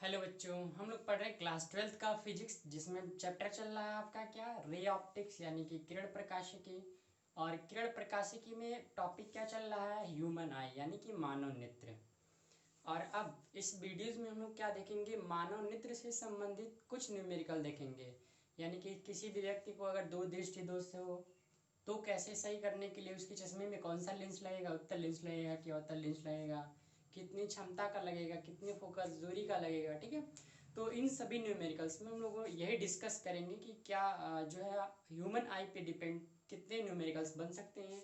Hello बच्चों, हम लोग पढ़ रहे हैं क्लास 12th का फिजिक्स, जिसमें चैप्टर चल रहा है आपका क्या, रे ऑप्टिक्स यानी कि किरण प्रकाशिकी। और किरण प्रकाशिकी में टॉपिक क्या चल रहा है, ह्यूमन आई यानी कि मानव नेत्र। और अब इस वीडियोस में हम लोग क्या देखेंगे, मानव नेत्र से संबंधित कुछ न्यूमेरिकल देखेंगे। यानी कि किसी भी व्यक्ति को अगर दो दृष्टि दोष हो तो कैसे सही करने के लिए उसके चश्मे में कौन सा लेंस लगेगा, उत्तल लेंस लगेगा कि अवतल लेंस लगेगा, कितनी क्षमता का लगेगा, कितनी फोकस दूरी का लगेगा। ठीक है, तो इन सभी न्यूमेरिकल्स में हम लोग यही डिस्कस करेंगे कि क्या जो है ह्यूमन आई पे डिपेंड कितने न्यूमेरिकल्स बन सकते हैं,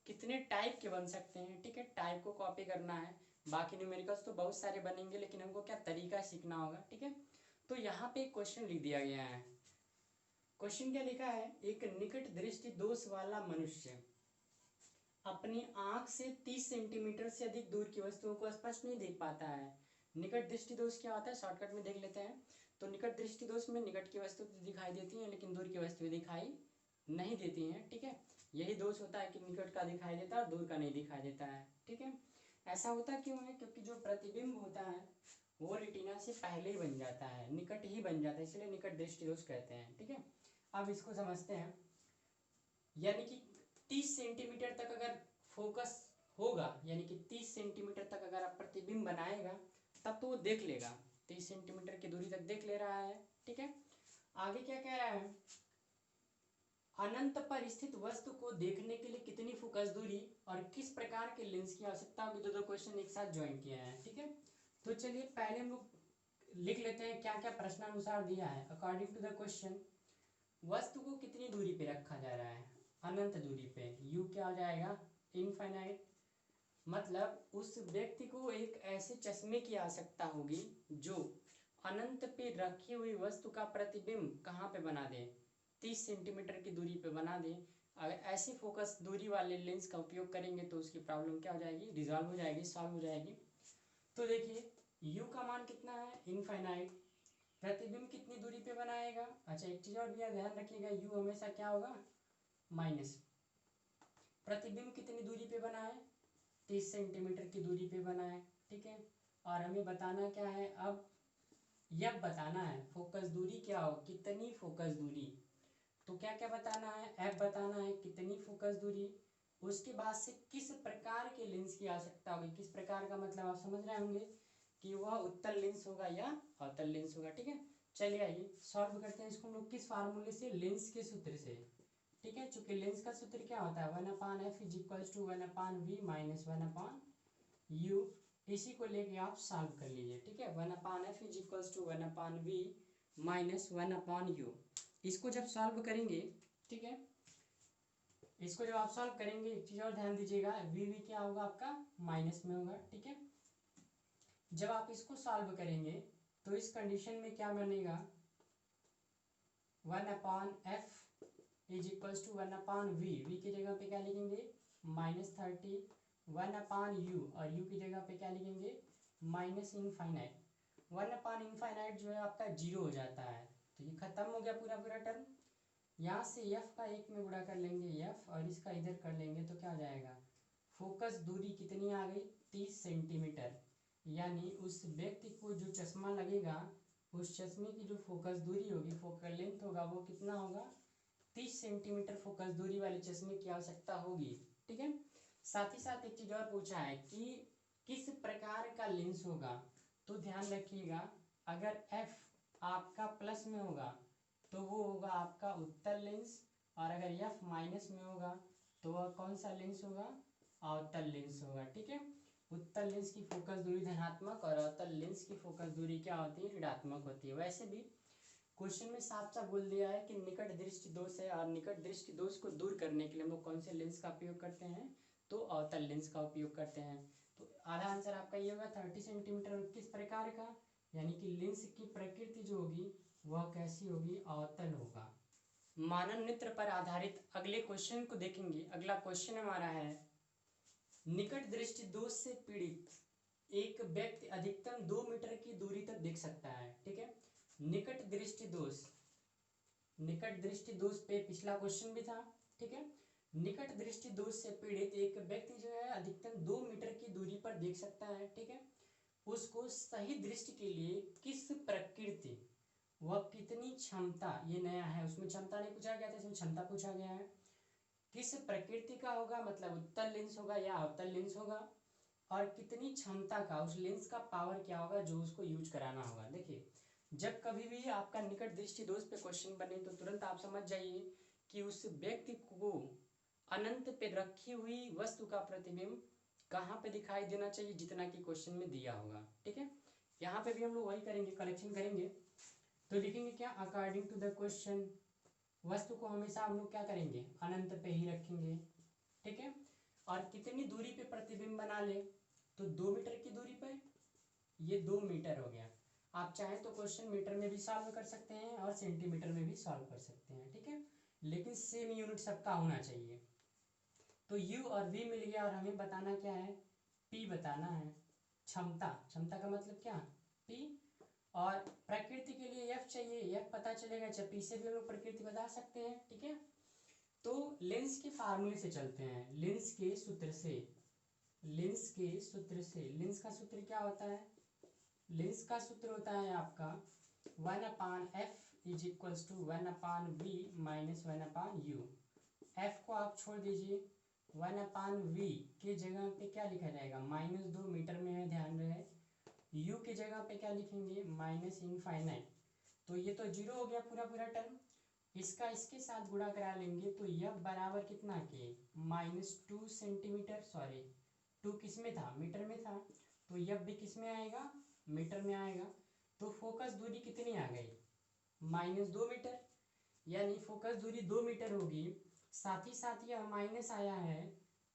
कितने टाइप के बन सकते हैं। ठीक है, टाइप को कॉपी करना है, बाकी न्यूमेरिकल्स तो बहुत सारे बनेंगे लेकिन हमको क्या तरीका सीखना होगा। ठीक है, तो यहाँ पे एक क्वेश्चन लिख दिया गया है। क्वेश्चन क्या लिखा है, एक निकट दृष्टि दोष वाला मनुष्य अपनी आंख से 30 सेंटीमीटर से अधिक दूर की वस्तुओं को स्पष्ट नहीं देख पाता है। निकट दृष्टि दोष क्या होता है, शॉर्टकट में देख लेते हैं। तो निकट दृष्टि दोष में निकट की वस्तु दिखाई देती है लेकिन दूर की वस्तुएं दिखाई नहीं देती हैं। ठीक है, यही दोष होता है कि निकट का दिखाई देता है और दूर का नहीं दिखाई देता है। ठीक है, ऐसा होता क्यों है, क्योंकि जो प्रतिबिंब होता है वो रेटिना से पहले ही बन जाता है, निकट ही बन जाता है, इसलिए निकट दृष्टि दोष कहते हैं। ठीक है, अब इसको समझते हैं। यानी कि 30 सेंटीमीटर तक अगर फोकस होगा, यानी कि 30 सेंटीमीटर तक अगर आप प्रतिबिंब बनाएगा तब तो वो देख लेगा, 30 सेंटीमीटर की दूरी तक देख ले रहा है। ठीक है, आगे क्या कह रहा है, अनंत पर स्थित वस्तु को देखने के लिए कितनी फोकस दूरी और किस प्रकार के लेंस की आवश्यकता होगी। दो क्वेश्चन एक साथ ज्वाइन किया है। ठीक है, तो चलिए पहले हम लोग लिख लेते हैं क्या क्या प्रश्नानुसार दिया है। अकॉर्डिंग टू द क्वेश्चन, वस्तु को कितनी दूरी पे रखा जा रहा है, अनंत दूरी पे, u क्या हो जाएगा, इनफाइनाइट। मतलब उस व्यक्ति को एक ऐसे चश्मे की आवश्यकता होगी जो अनंत पे रखी हुई वस्तु का प्रतिबिंब कहाँ पे बना दे, 30 सेंटीमीटर की दूरी पे बना दे। अगर ऐसी फोकस दूरी वाले लेंस का उपयोग करेंगे तो उसकी प्रॉब्लम क्या हो जाएगी, रिजॉल्व हो जाएगी, सॉल्व हो जाएगी। तो देखिए u का मान कितना है, इनफाइनाइट। प्रतिबिंब कितनी दूरी पे बनाएगा, अच्छा एक चीज और भी ध्यान रखिएगा, u हमेशा क्या होगा, माइनस। प्रतिबिंब कितनी दूरी पे बना है, 30 सेंटीमीटर की दूरी पे बना है। ठीक है, और हमें बताना क्या है, अब यह बताना है फोकस दूरी क्या हो, कितनी फोकस दूरी। तो क्या क्या बताना है, f बताना है कितनी फोकस दूरी, उसके बाद से किस प्रकार के लेंस की आवश्यकता होगी। किस प्रकार का मतलब आप समझ रहे होंगे कि वह उत्तल लेंस होगा या अवतल लेंस होगा। ठीक है, चलिए आइए सॉल्व करते हैं इसको हम लोग किस फार्मूले से, लेंस के सूत्र से। ठीक है, चूंकि लेंस का सूत्र क्या होता है, 1/f is equals to 1/v minus 1/u। इसी को लेके आप सॉल्व कर लीजिए। ठीक है, 1/f is equals to 1/v minus 1/u। इसको जब सॉल्व करेंगे, ठीक है, इसको जब आप सॉल्व करेंगे एक चीज और ध्यान दीजिएगा, वी क्या होगा आपका, माइनस में होगा। ठीक है, जब आप इसको सॉल्व करेंगे तो इस कंडीशन में क्या बनेगा, 1/f is equals to 1/v, v की जगह पे क्या लिखेंगे, -30, 1/u, और u की जगह पे क्या लिखेंगे, माइनस इनफाइनाइट। 1/इनफाइनाइट जो है आपका जीरो हो जाता है, तो ये खत्म हो गया पूरा पूरा टर्म। यहाँ से f का एक में गुणा कर लेंगे f, और इसका इधर कर लेंगे तो क्या हो जाएगा, फोकस दूरी कितनी आ गई, 30 सेंटीमीटर। यानी उस व्यक्ति को जो चश्मा लगेगा उस चश्मे की जो फोकस दूरी होगी, फोकल लेंथ होगा, वो कितना होगा, 30 सेंटीमीटर फोकस दूरी वाले चश्मे की आवश्यकता होगी। ठीक है, साथ ही साथ एक चीज और पूछा है कि किस प्रकार का लेंस होगा। तो ध्यान रखिएगा, अगर f आपका प्लस में होगा तो वो होगा आपका उत्तल लेंस, और अगर f माइनस में होगा तो वह कौन सा लेंस होगा, अवतल लेंस होगा। ठीक है, उत्तल लेंस की फोकस दूरी धनात्मक और अवतल लेंस की फोकस दूरी क्या होती है, ऋणात्मक होती है। वैसे भी क्वेश्चन में साफ साफ बोल दिया है कि निकट दृष्टि दोष है, और निकट दृष्टि दोष को दूर करने के लिए हम लोग कौन से लेंस का उपयोग करते हैं, तो अवतल लेंस का उपयोग करते हैं। तो आधा आंसर आपका ये होगा 30 सेंटीमीटर। किस प्रकार का, यानी कि लेंस की प्रकृति जो होगी वह कैसी होगी, अवतल होगा। मानव नेत्र पर आधारित अगले क्वेश्चन को देखेंगे। अगला क्वेश्चन हमारा है, निकट दृष्टि दोष से पीड़ित एक व्यक्ति अधिकतम 2 मीटर की दूरी तक देख सकता है। ठीक है, निकट दृष्टि दोष, निकट दृष्टि दोष पे पिछला क्वेश्चन भी था। ठीक है, निकट दृष्टि दोष से पीड़ित एक व्यक्ति जो है अधिकतम 2 मीटर की दूरी पर देख सकता है। ठीक है, उसको सही दृष्टि के लिए किस प्रकृति वह कितनी क्षमता, ये नया है, उसमें क्षमता नहीं पूछा गया था, इसमें क्षमता पूछा गया है। किस प्रकृति का होगा, मतलब उत्तल लेंस होगा या अवतल लेंस होगा, और कितनी क्षमता का, उस लेंस का पावर क्या होगा जो उसको यूज कराना होगा। देखिए जब कभी भी आपका निकट दृष्टि दोष पे क्वेश्चन बने तो तुरंत आप समझ जाइए कि उस व्यक्ति को अनंत पे रखी हुई वस्तु का प्रतिबिंब कहाँ पे दिखाई देना चाहिए, जितना कि क्वेश्चन में दिया होगा। ठीक है, यहाँ पे भी हम लोग वही करेंगे, कलेक्शन करेंगे। तो लिखेंगे क्या, अकॉर्डिंग टू द क्वेश्चन वस्तु को हमेशा हम लोग क्या करेंगे, अनंत पे ही रखेंगे। ठीक है, और कितनी दूरी पे प्रतिबिंब बना ले, तो 2 मीटर की दूरी पे, ये 2 मीटर हो गया। आप चाहें तो क्वेश्चन मीटर में भी सॉल्व कर सकते हैं और सेंटीमीटर में भी सॉल्व कर सकते हैं। ठीक है, लेकिन सेम यूनिट सबका होना चाहिए। तो यू और वी मिल गया और हमें बताना क्या है, पी बताना है। क्षमता, क्षमता का मतलब क्या, पी। और प्रकृति के लिए एफ चाहिए, एफ पता चलेगा, जब पी से भी हम लोग प्रकृति बता सकते हैं। ठीक है, तो लेंस के फार्मूले से चलते हैं, लेंस के सूत्र से, लेंस के सूत्र से। लेंस का सूत्र क्या होता है, लेंस का सूत्र होता है आपका 1/f is equals to 1/v minus 1/u। F को आप छोड़ दीजिए, 1/v के जगह पे क्या लिखा जाएगा, -2 मीटर में है, ध्यान रहे। u की जगह पे क्या लिखेंगे, माइनस इनफाइनाइट। तो ये तो जीरो हो गया पूरा पूरा टर्म, इसका इसके साथ गुणा करा लेंगे तो यह बराबर कितना के, -2 सेंटीमीटर, सॉरी 2 किस में था, मीटर में था, तो यह भी किस में आएगा, मीटर में आएगा। तो फोकस दूरी कितनी आ गई, -2 मीटर, यानी फोकस दूरी 2 मीटर होगी। साथ ही साथ यह माइनस आया है,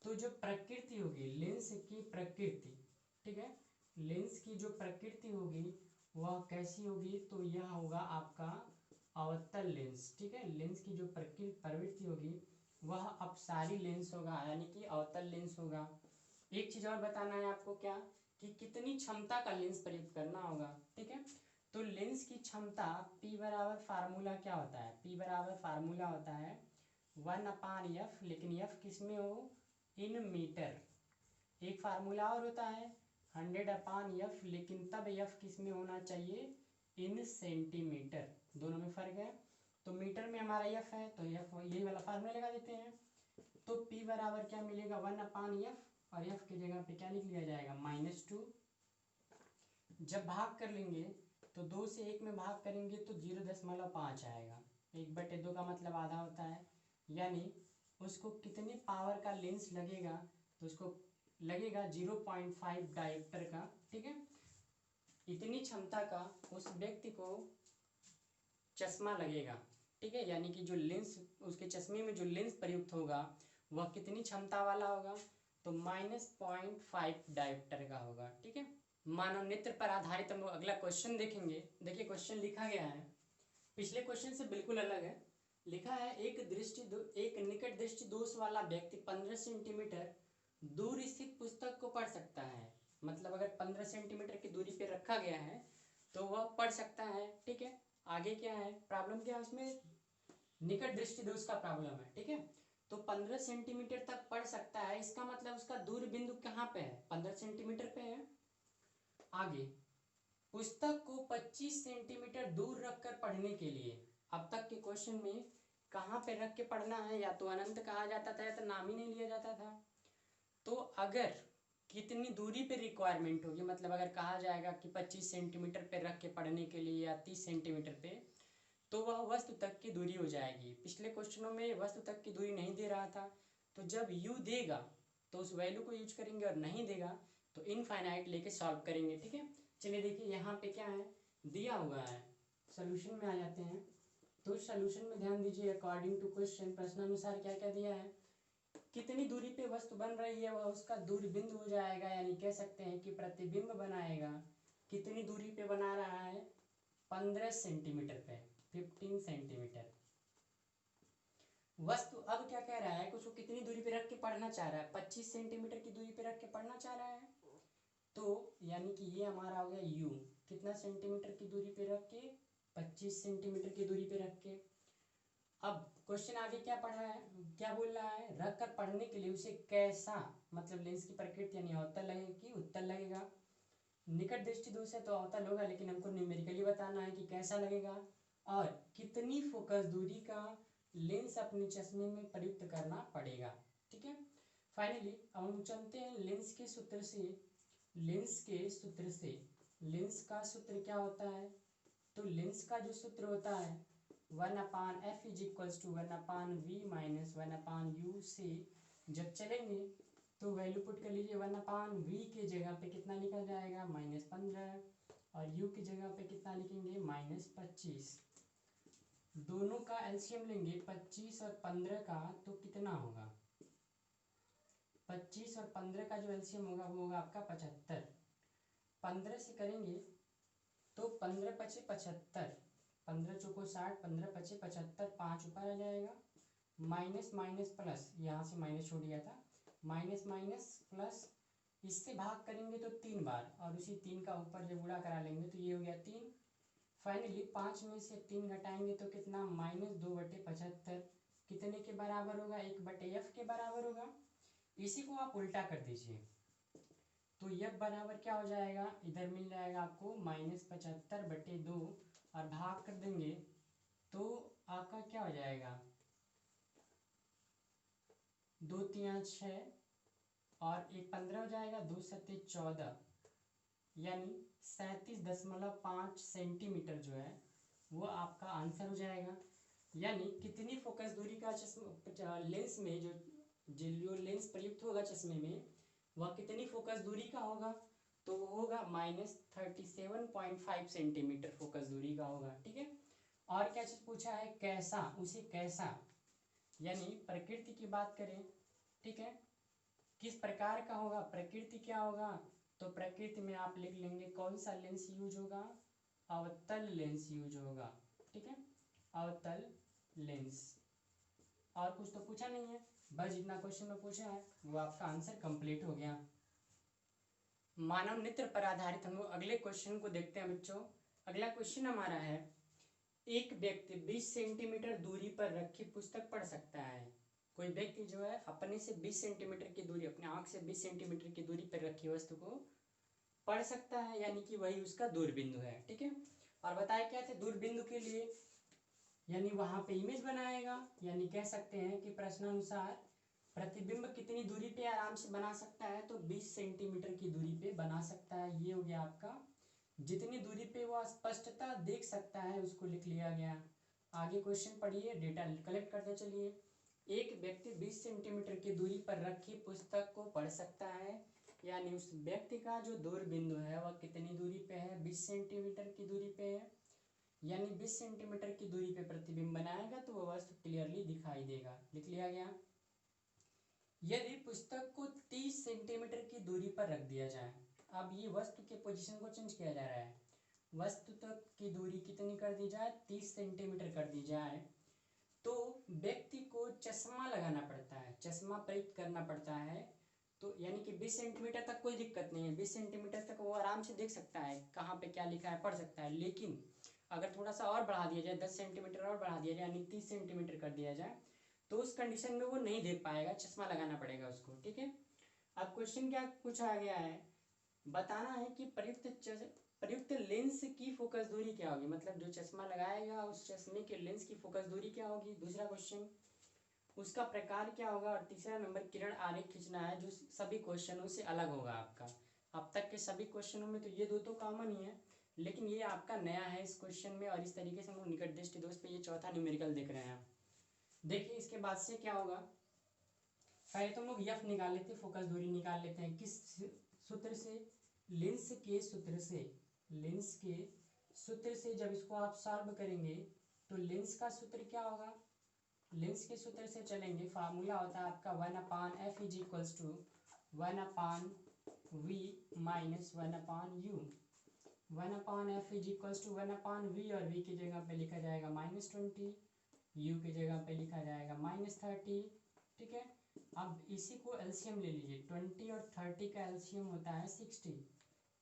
तो जो प्रकृति होगी लेंस की प्रकृति, ठीक है, लेंस की जो प्रकृति होगी वह कैसी होगी, तो यह होगा आपका अवतल लेंस। ठीक है, लेंस की जो प्रवृत्ति होगी वह अपसारी लेंस होगा, यानी कि अवतल लेंस होगा। एक चीज और बताना है आपको, क्या कि कितनी क्षमता का लेंस प्रयुक्त करना होगा। ठीक है, तो लेंस की क्षमता P बराबर फार्मूला क्या होता है, P बराबर फार्मूला होता है 1/f, लेकिन f किस में हो, इन मीटर। एक फार्मूला और होता है 100/f, लेकिन तब f किस में होना चाहिए, इन सेंटीमीटर। दोनों में फर्क है, तो मीटर में हमारा f है तो f यही वाला फार्मूला लगा देते हैं। तो P बराबर क्या मिलेगा, 1/f, और f की जगह पे क्या लिख लिया जाएगा, -2। जब भाग कर लेंगे तो 2 से 1 में भाग करेंगे तो 0.5 आएगा। 1/2 का मतलब आधा होता है, यानी उसको कितने पावर का लेंस लगेगा, तो उसको लगेगा 0.5 डायोप्टर का। ठीक है, इतनी क्षमता का उस व्यक्ति को चश्मा लगेगा। ठीक है, यानी कि जो लेंस उसके चश्मे में जो लेंस प्रयुक्त होगा वह कितनी क्षमता वाला होगा, तो -0.5 डायोप्टर का होगा। ठीक है, मानव नेत्र पर आधारित हम लोग अगला क्वेश्चन देखेंगे। देखिए क्वेश्चन लिखा गया है, पिछले क्वेश्चन से बिल्कुल अलग है। लिखा है एक निकट दृष्टि दोष वाला व्यक्ति 15 सेंटीमीटर दूर स्थित पुस्तक को पढ़ सकता है। मतलब अगर 15 सेंटीमीटर की दूरी पे रखा गया है तो वह पढ़ सकता है। ठीक है, आगे क्या है, प्रॉब्लम क्या है उसमें, निकट दृष्टि दोष का प्रॉब्लम है। ठीक है, तो 15 सेंटीमीटर तक पढ़ सकता है, इसका मतलब उसका दूर बिंदु कहाँ पे है, 15 सेंटीमीटर पे है। आगे, पुस्तक को 25 सेंटीमीटर दूर रखकर पढ़ने के लिए, अब तक के क्वेश्चन में कहाँ पे रख के पढ़ना है, या तो अनंत कहा जाता था या तो नाम ही नहीं लिया जाता था। तो अगर कितनी दूरी पे रिक्वायरमेंट होगी, मतलब अगर कहा जाएगा कि 25 सेंटीमीटर पे रख के पढ़ने के लिए या 30 सेंटीमीटर पे, तो वह वस्तु तक की दूरी हो जाएगी। पिछले क्वेश्चनों में वस्तु तक की दूरी नहीं दे रहा था, तो जब यू देगा तो उस वैल्यू को यूज करेंगे, और नहीं देगा तो इनफाइनाइट लेके सॉल्व करेंगे। ठीक है, चलिए देखिए यहाँ पे क्या है दिया हुआ है, सोल्यूशन में आ जाते हैं। तो सोल्यूशन में ध्यान दीजिए, अकॉर्डिंग टू क्वेश्चन प्रश्नानुसार क्या क्या दिया है, कितनी दूरी पे वस्तु बन रही है वह उसका दूर बिंदु हो जाएगा, यानी कह सकते हैं कि प्रतिबिंब बनाएगा। कितनी दूरी पे बना रहा है, 15 सेंटीमीटर पे, 15 सेंटीमीटर। वस्तु अब क्या कह रहा है, कुछ कितनी दूरी पे रख के पढ़ना चाह रहा है, 25 सेंटीमीटर की दूरी पे रख के पढ़ना चाह रहा है। तो यानी कि ये हमारा हो गया u, कितना सेंटीमीटर की दूरी पे रख के, 25 सेंटीमीटर की दूरी पे रख के। अब क्वेश्चन आगे क्या पढ़ा है, क्या बोल रहा है, रख कर पढ़ने के लिए उसे कैसा, मतलब लेंस की प्रकृति यानी अवतल लगेगा कि उत्तल लगेगा। निकट दृष्टि दोष है तो अवतल होगा, लेकिन हमको न्यूमेरिकली बताना है कि कैसा लगेगा और कितनी फोकस दूरी का लेंस अपने चश्मे में प्रयुक्त करना पड़ेगा। ठीक है, फाइनली अब हम चलते हैं लेंस के सूत्र से। लेंस का सूत्र क्या होता है? तो लेंस का जो सूत्र होता है 1/f is equals to 1/v minus 1/u से जब चलेंगे तो वैल्यू पुट कर लीजिए। 1/v के जगह पे कितना लिखा जाएगा? -15, और u की जगह पे कितना लिखेंगे? -25। दोनों का एलसीएम लेंगे 25 और 15 का, तो कितना होगा? 25 और 15 का जो एलसीएम होगा वो होगा आपका 75। 15 से करेंगे तो 15 पचे 75, 15 चौको 60, 15 पचे 75, 5 ऊपर आ जाएगा, माइनस माइनस प्लस, यहाँ से माइनस छूट गया था, माइनस माइनस प्लस, इससे भाग करेंगे तो 3 बार, और उसी 3 का ऊपर जब गुणा करा लेंगे तो ये हो गया 3। फाइनली 5 में से 3 घटाएंगे तो कितना? -2/75 कितने के बराबर होगा? 1/f के बराबर होगा। इसी को आप उल्टा कर दीजिए तो f बराबर क्या हो जाएगा? इधर मिल जाएगा आपको -75/2, और भाग कर देंगे तो आपका क्या हो जाएगा? 2 3 6 और 1 15 हो जाएगा, 2 7 14, यानी 37.5 सेंटीमीटर जो है वो आपका आंसर हो जाएगा। यानी कितनी फोकस दूरी का चश्मा लेंस में जो लेंस प्रयुक्त होगा चश्मे में वह कितनी फोकस दूरी का होगा? तो वो होगा -37.5 सेंटीमीटर फोकस दूरी का होगा। ठीक है, और क्या चीज़ पूछा है? कैसा, उसे कैसा, यानी प्रकृति की बात करें। ठीक है, किस प्रकार का होगा? प्रकृति क्या होगा? तो प्रकृति में आप लिख लेंगे कौन सा लेंस यूज होगा? अवतल लेंस यूज होगा। ठीक है, अवतल लेंस। और कुछ तो पूछा नहीं है, बस जितना क्वेश्चन में पूछा है वो आपका आंसर कंप्लीट हो गया। मानव नेत्र पर आधारित हम लोग अगले क्वेश्चन को देखते हैं बच्चों। अगला क्वेश्चन हमारा है, एक व्यक्ति 20 सेंटीमीटर दूरी पर रखी पुस्तक पढ़ सकता है। कोई व्यक्ति जो है अपने से 20 सेंटीमीटर की दूरी, अपने आंख से 20 सेंटीमीटर की दूरी पर रखी वस्तु को पढ़ सकता है, यानी कि वही उसका दूरबिंदु है। ठीक है, और बताया क्या थे दूरबिंदु के लिए, यानी वहां पे इमेज बनाएगा, यानी कह सकते हैं कि प्रश्नानुसार प्रतिबिंब कितनी दूरी पे आराम से बना सकता है? तो 20 सेंटीमीटर की दूरी पे बना सकता है। ये हो गया आपका, जितनी दूरी पे वो स्पष्टता देख सकता है उसको लिख लिया गया। आगे क्वेश्चन पढ़िए, डेटा कलेक्ट करते चलिए। एक व्यक्ति 20 सेंटीमीटर की दूरी पर रखी पुस्तक को पढ़ सकता है, यानी उस व्यक्ति का जो दूरबिंदु है वह कितनी दूरी पे है? 20 सेंटीमीटर की दूरी पे है, यानी 20 सेंटीमीटर की दूरी पे प्रतिबिंब बनाएगा तो वह वस्तु क्लियरली दिखाई देगा। लिख लिया गया। यदि पुस्तक को 30 सेंटीमीटर की दूरी पर रख दिया जाए, अब ये वस्तु के पोजीशन को चेंज किया जा रहा है, वस्तु तक की दूरी कितनी कर दी जाए? 30 सेंटीमीटर कर दी जाए, तो व्यक्ति को चश्मा लगाना पड़ता है, चश्मा प्रयुक्त करना पड़ता है। तो यानी कि 20 सेंटीमीटर तक कोई दिक्कत नहीं है, 20 सेंटीमीटर तक वो आराम से देख सकता है कहाँ पे क्या लिखा है, पढ़ सकता है। लेकिन अगर थोड़ा सा और बढ़ा दिया जाए, 10 सेंटीमीटर और बढ़ा दिया जाए, यानी 30 सेंटीमीटर कर दिया जाए, तो उस कंडीशन में वो नहीं देख पाएगा, चश्मा लगाना पड़ेगा उसको। ठीक है, अब क्वेश्चन क्या पूछा गया है? बताना है कि प्रयुक्त लेंस की फोकस दूरी क्या होगी, मतलब जो चश्मा लगाएगा उस चश्मे के लेंस की फोकस दूरी क्या होगी। दूसरा क्वेश्चन, उसका प्रकार क्या होगा। और तीसरा नंबर, किरण आरेख खींचना है, जो सभी क्वेश्चनों से अलग होगा आपका। अब तक के सभी क्वेश्चनों में तो ये दो तो कॉमन ही है, लेकिन ये आपका नया है इस क्वेश्चन में। और इस तरीके से हम लोग निकट दृष्टि दोष पे ये चौथा न्यूमेरिकल देख रहे हैं। देखिए इसके बाद से क्या होगा, पहले तो हम लोग एफ निकाल लेते हैं, फोकस दूरी निकाल लेते हैं। किस सूत्र से? लेंस के सूत्र से। लेंस के सूत्र से जब इसको आप सॉल्व करेंगे तो लेंस का सूत्र क्या होगा? लेंस के सूत्र से चलेंगे, फार्मूला होता है आपका 1/f is equals to 1/v minus 1/u। 1/f is equals to 1/v, और v की जगह पे लिखा जाएगा -20, u की जगह पे लिखा जाएगा -30। ठीक है, अब इसी को एलसीएम ले लीजिए, 20 और 30 का एलसीएम होता है 60।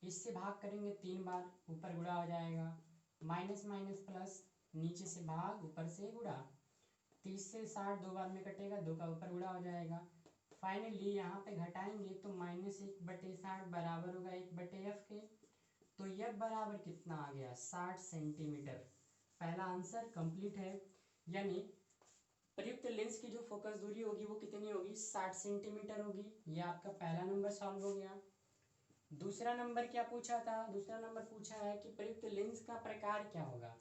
इससे भाग करेंगे 3 बार, ऊपर गुणा हो जाएगा, माइनस माइनस प्लस, नीचे से भाग ऊपर से गुणा, 30 से 60 दो बार में कटेगा, 2 का ऊपर गुणा हो जाएगा। फाइनली यहाँ पे घटाएंगे तो -1/60 बराबर होगा 1/f के। तो यह बराबर कितना आ गया 60 सेंटीमीटर। पहला आंसर कंप्लीट है, यानी प्रयुक्त लेंस की जो फोकस दूरी होगी वो कितनी होगी 60 सेंटीमीटर होगी। यह आपका पहला नंबर सॉल्व हो गया। दूसरा नंबर क्या पूछा था, दूसरा नंबर पूछा है कि प्रयुक्त लेंस का प्रकार क्या होगा।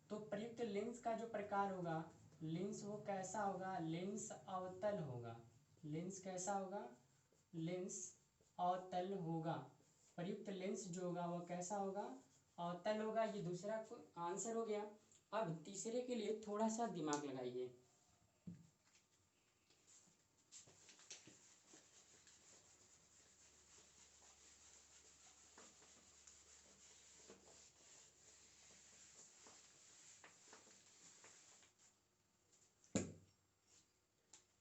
तो प्रयुक्त लेंस का जो प्रकार होगा, लेंस वो कैसा होगा, लेंस अवतल होगा। लेंस कैसा होगा, लेंस अवतल होगा। प्रयुक्त लेंस जो होगा वह कैसा होगा, अवतल होगा। ये दूसरा आंसर हो गया। अब तीसरे के लिए थोड़ा सा दिमाग लगाइए।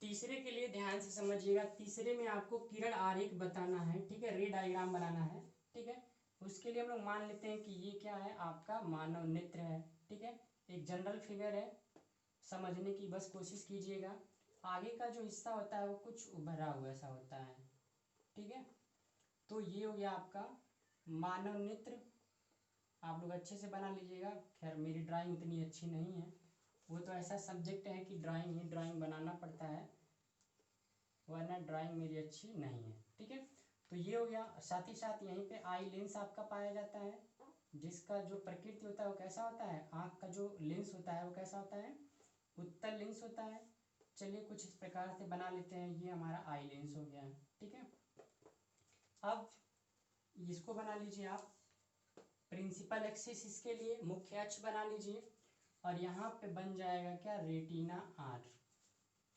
तीसरे के लिए ध्यान से समझिएगा। तीसरे में आपको किरण आरेख बताना है, ठीक है, रे डायग्राम बनाना है, ठीक है। उसके लिए हम लोग मान लेते हैं कि ये क्या है, आपका मानव नेत्र है, ठीक है। एक जनरल फिगर है, समझने की बस कोशिश कीजिएगा। आगे का जो हिस्सा होता है वो कुछ उभरा हुआ सा होता है, ठीक है। तो ये हो गया आपका मानव नेत्र। आप लोग अच्छे से बना लीजिएगा। खैर मेरी ड्राइंग उतनी अच्छी नहीं है, वो तो ऐसा सब्जेक्ट है कि ड्राइंग ही ड्राइंग बनाना पड़ता है, वरना ड्राइंग मेरी अच्छी नहीं है, ठीक है। तो ये हो गया। साथ ही साथ यहीं पे आई लेंस आपका पाया जाता है, जिसका जो प्रकृति होता है वो कैसा होता है, आँख का जो लेंस होता है वो कैसा होता है, उत्तल लेंस होता है। चलिए कुछ इस प्रकार से बना लेते हैं। ये हमारा आई लेंस हो गया, ठीक है। अब इसको बना लीजिए आप प्रिंसिपल एक्सिस, इसके लिए मुख्य अक्ष बना लीजिए, और यहाँ पे बन जाएगा क्या, रेटिना आर,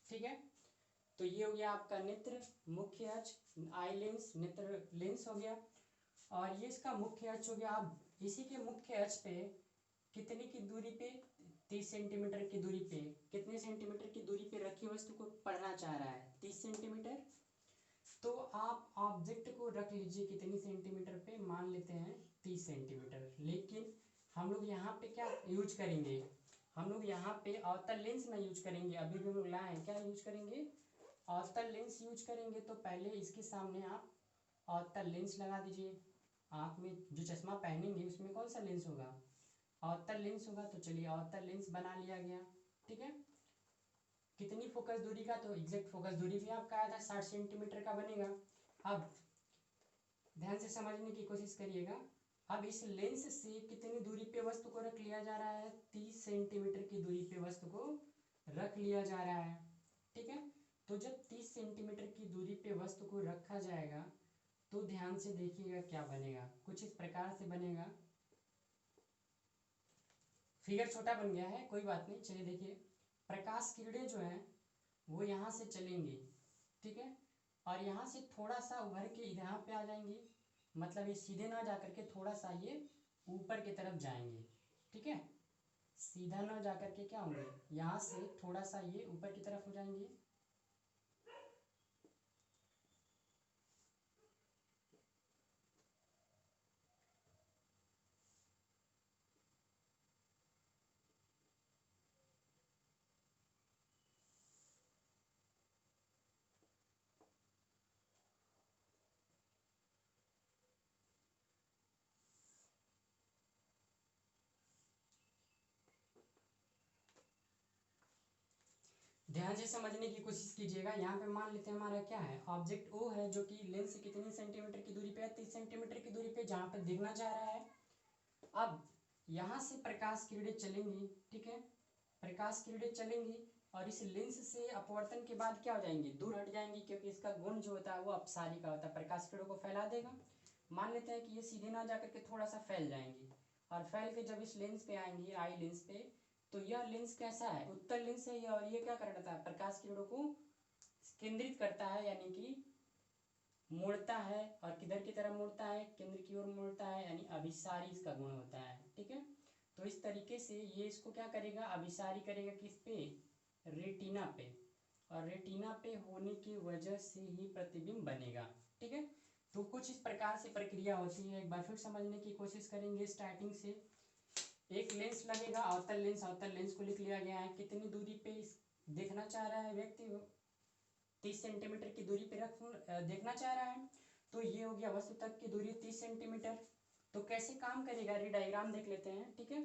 ठीक है। तो ये हो गया आपका नेत्र मुख्य अक्ष, आई लेंस नेत्र लेंस हो गया, और ये इसका मुख्य अक्ष हो गया। अब इसी के मुख्य अक्ष पे कितने की दूरी पे, 30 सेंटीमीटर की दूरी पे, कितने सेंटीमीटर की दूरी पे रखी वस्तु को पढ़ना चाह रहा है, 30 सेंटीमीटर। तो आप ऑब्जेक्ट को रख लीजिए कितनी सेंटीमीटर पे, मान लेते हैं 30 सेंटीमीटर। लेकिन हम लोग यहाँ पे क्या यूज करेंगे, हम लोग यहाँ पे अवतल लेंस ना यूज करेंगे, अभी भी हम लोग लाए हैं, क्या यूज करेंगे, अवतल लेंस यूज करेंगे। तो पहले इसके सामने आप अवतल लेंस लगा दीजिए। आँख में जो चश्मा पहनेंगे उसमें कौन सा लेंस होगा, अवतल लेंस होगा। तो चलिए अवतल लेंस बना लिया गया, ठीक है। कितनी फोकस दूरी का, तो एग्जैक्ट फोकस दूरी भी आपका आया था 60 सेंटीमीटर का बनेगा। अब ध्यान से समझने की कोशिश करिएगा। अब इस लेंस से कितनी दूरी पे वस्तु को रख लिया जा रहा है, 30 सेंटीमीटर की दूरी पे वस्तु को रख लिया जा रहा है, ठीक है। तो जब 30 सेंटीमीटर की दूरी पे वस्तु को रखा जाएगा तो ध्यान से देखिएगा क्या बनेगा, कुछ इस प्रकार से बनेगा। फिगर छोटा बन गया है, कोई बात नहीं। चलिए देखिए, प्रकाश किरणें जो हैं वो यहाँ से चलेंगी, ठीक है, और यहाँ से थोड़ा सा उभर के यहाँ पे आ जाएंगी। मतलब ये सीधे ना जा करके थोड़ा सा ये ऊपर की तरफ जाएंगे, ठीक है। सीधा ना जा करके क्या होंगे, यहाँ से थोड़ा सा ये ऊपर की तरफ हो जाएंगे। ध्यान से समझने की कोशिश कीजिएगा। यहाँ पे मान लेते हैं हमारा क्या है, ऑब्जेक्ट ओ है जो कि लेंस से कितनी सेंटीमीटर की दूरी पे है, 30 सेंटीमीटर की दूरी पे जहाँ पे दिखना चाह रहा है। अब यहाँ से प्रकाश किरणें चलेंगी, ठीक है, प्रकाश किरणें चलेंगी और इस लेंस से अपवर्तन के बाद क्या हो जाएंगी, दूर हट जाएंगी, क्योंकि इसका गुण जो होता है वो अपसारी का होता है, प्रकाश किरणों को फैला देगा। मान लेते हैं कि ये सीधे ना जाकर के थोड़ा सा फैल जाएंगी, और फैल के जब इस लेंस पे आएंगी, आई लेंस पे, तो यह लेंस कैसा है, उत्तल लेंस है ये, और ये क्या करता है, प्रकाश किरणों को केंद्रित करता है, यानी कि मोड़ता है। और किधर की तरफ मोड़ता है, केंद्र की ओर मोड़ता है, यानी अभिसारी इसका गुण होता है, ठीक है। तो इस तरीके से ये इसको क्या करेगा, अभिसारी करेगा, किस पे, रेटिना पे, और रेटिना पे होने की वजह से ही प्रतिबिंब बनेगा, ठीक है। तो कुछ इस प्रकार से प्रक्रिया होती है। एक बार फिर समझने की कोशिश करेंगे स्टार्टिंग से। एक लेंस लगेगा, अवतल लेंस, अवतल लेंस को लिख लिया गया है, कितनी दूरी पे देखना चाह रहा है व्यक्ति, 30 सेंटीमीटर की दूरी पे रख देखना चाह रहा है। तो ये हो गया वस्तु तक की दूरी 30 सेंटीमीटर। तो कैसे काम करेगा रे डायग्राम देख लेते हैं, ठीक है।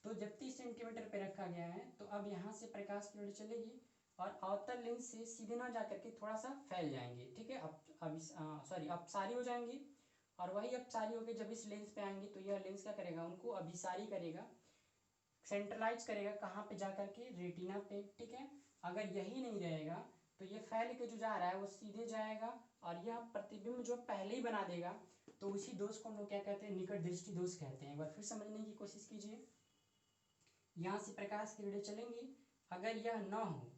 तो जब 30 सेंटीमीटर पे रखा गया है तो अब यहाँ से प्रकाश किरण चलेगी और अवतल लेंस से सीधे ना जाकर के थोड़ा सा फैल जाएंगे, ठीक है। अब सॉरी अपसारी हो जाएंगी और वही अपसारी होकर जब इस लेंस पे आएंगे तो यह लेंस क्या करेगा, उनको अभिसारी करेगा, सेंट्रलाइज करेगा कहाँ पे जाकर के, रेटिना पे, ठीक है। अगर यही नहीं रहेगा तो ये फैल के जो जा रहा है वो सीधे जाएगा और यह प्रतिबिंब जो पहले ही बना देगा, तो उसी दोष को हम लोग क्या कहते हैं, निकट दृष्टि दोष कहते हैं। एक बार फिर समझने की कोशिश कीजिए। यहाँ से प्रकाश किरणें चलेंगी, अगर यह न हो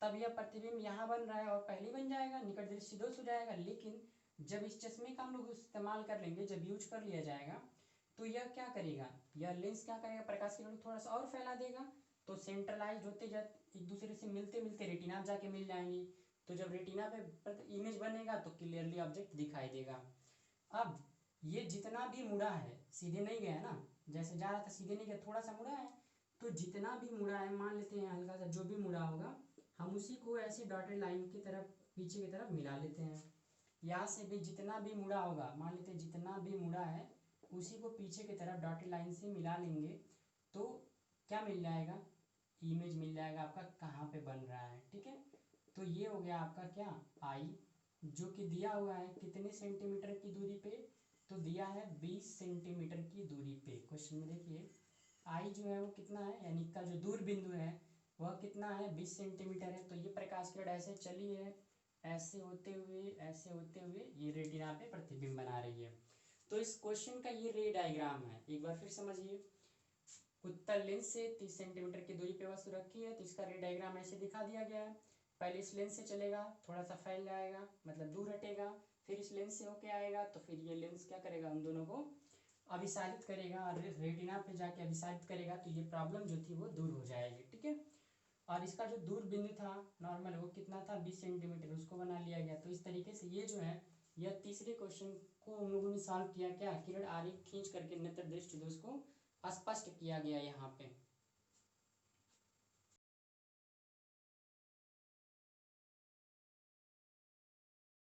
तब यह प्रतिबिंब यहाँ बन रहा है और पहले बन जाएगा, निकट दृष्टि दोष हो जाएगा। लेकिन जब इस चश्मे का हम लोग इस्तेमाल कर लेंगे, जब यूज कर लिया जाएगा, तो यह क्या करेगा, यह लेंस क्या करेगा, प्रकाश किरण थोड़ा सा और फैला देगा, तो सेंट्रलाइज होते जाते एक दूसरे से मिलते मिलते रेटिना जाके मिल जाएंगी। तो जब रेटिना पे इमेज बनेगा तो क्लियरली ऑब्जेक्ट दिखाई देगा। अब ये जितना भी मुड़ा है, सीधे नहीं गया ना, जैसे जा रहा था सीधे नहीं गया, थोड़ा सा मुड़ा है, तो जितना भी मुड़ा है, मान लेते हैं हल्का सा जो भी मुड़ा होगा, हम उसी को ऐसे डॉटेड लाइन की तरफ पीछे की तरफ मिला लेते हैं। यहाँ से भी जितना भी मुड़ा होगा, मान लेते हैं जितना भी मुड़ा है उसी को पीछे की तरफ डॉटेड लाइन से मिला लेंगे, तो क्या मिल जाएगा, इमेज मिल जाएगा आपका कहाँ पे बन रहा है, ठीक है। तो ये हो गया आपका क्या, आई, जो कि दिया हुआ है कितने सेंटीमीटर की दूरी पे, तो दिया है 20 सेंटीमीटर की दूरी पे। क्वेश्चन में देखिए आई जो है वो कितना है, यानी का जो दूर बिंदु है वह कितना है, 20 सेंटीमीटर है। तो ये प्रकाश किरण ऐसे चली है, ऐसे होते हुए ऐसे होते हुए ये रेटिना पे प्रतिबिंब बना रही है। तो इस क्वेश्चन का ये रे डायग्राम है, एक बार फिर समझिए। उत्तल लेंस से 30 सेंटीमीटर की दूरी पे वस्तु रखी है, तो इसका रे डायग्राम ऐसे दिखा दिया गया है। पहले इस लेंस से चलेगा, थोड़ा सा फैल जाएगा, मतलब दूर हटेगा, फिर इस लेंस से होके आएगा, तो फिर ये लेंस क्या करेगा, उन दोनों को अभिसारित करेगा और रेटिना पे जाके अभिसारित करेगा, तो ये प्रॉब्लम जो थी वो दूर हो जाएगी, ठीक है। और इसका जो दूर बिंदु था नॉर्मल, वो कितना था, 20 सेंटीमीटर, उसको बना लिया गया। तो इस तरीके से ये जो है, यह तीसरे क्वेश्चन को हम लोगों ने सॉल्व किया, क्या, किरण आरेख खींच करके नेत्र दृष्टि दोष को स्पष्ट किया गया यहाँ पे।